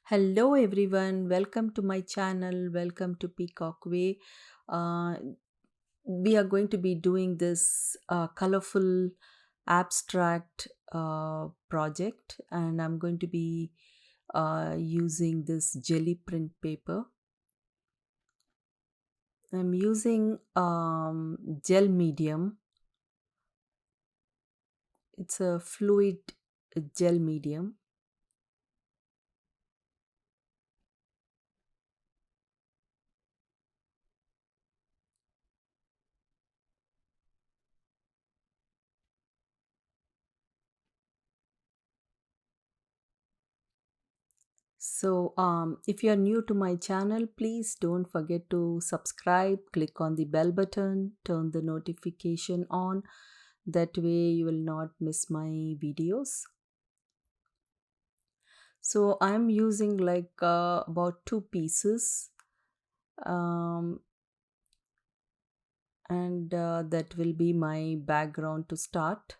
Hello everyone, welcome to my channel. Welcome to Peacock Way. Uh, we are going to be doing this colorful abstract project, and I'm going to be using this jelly print paper. I'm using gel medium. It's a fluid gel medium. So, if you're new to my channel, please don't forget to subscribe, click on the bell button, turn the notification on. That way, you will not miss my videos. So, I'm using like about two pieces, um, and that will be my background to start.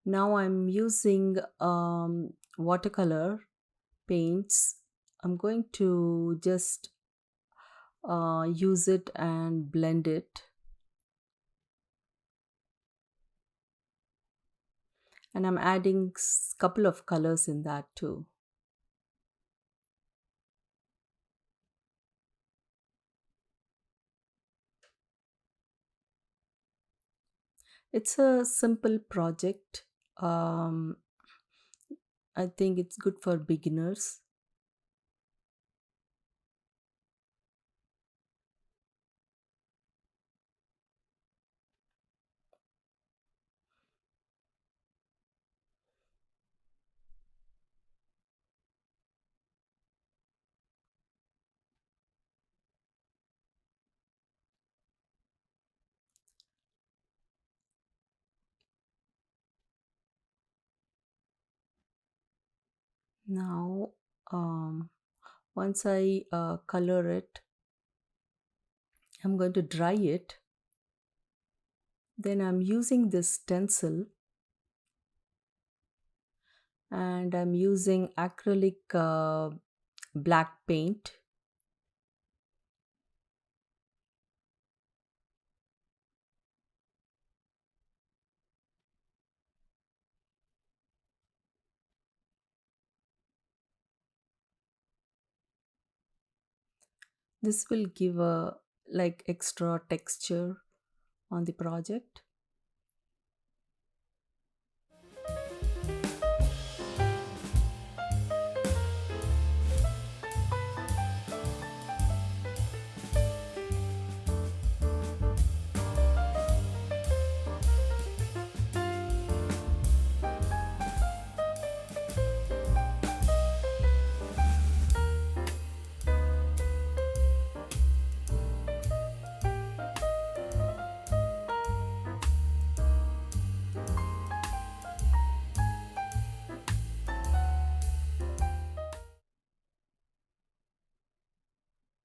Now, I'm using watercolor paints. I'm going to just use it and blend it, and I'm adding couple of colors in that too. It's a simple project. um, I think it's good for beginners. Now, um, once I color it, I'm going to dry it. Then I'm using this stencil, and I'm using acrylic black paint. This will give a like extra texture on the project.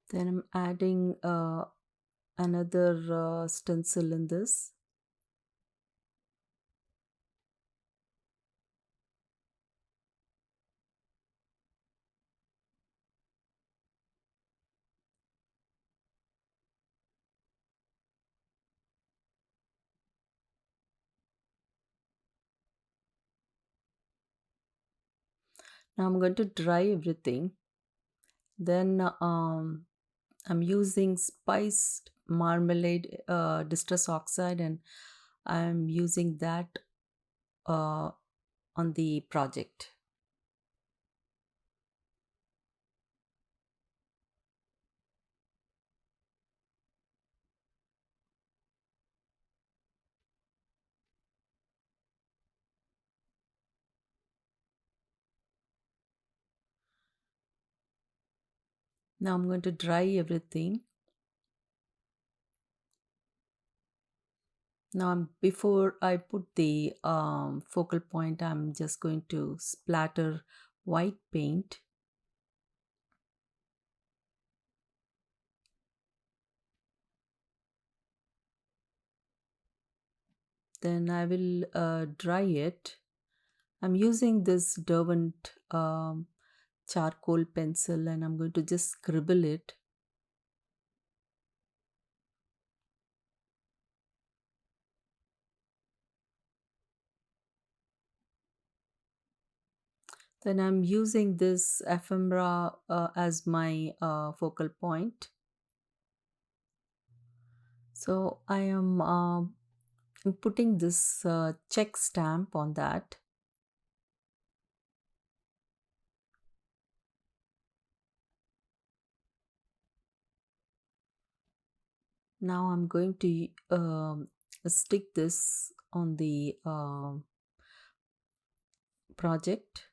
Then I'm adding another stencil in this. Now I'm going to dry everything. Then I'm using spiced marmalade distress oxide, and I'm using that uh, on the project. Now I'm going to dry everything. Now before I put the focal point, I'm just going to splatter white paint. Then I will dry it. I'm using this Derwent charcoal pencil and I'm going to just scribble it. Then I'm using this ephemera as my focal point. So I am putting this check stamp on that. Now I'm going to stick this on the project.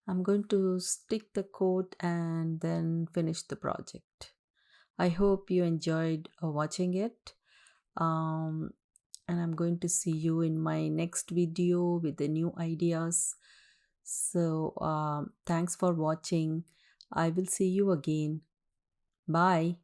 I'm going to stick the coat and then finish the project. I hope you enjoyed watching it. Um, and I'm going to see you in my next video with the new ideas. So, thanks for watching. I will see you again. Bye.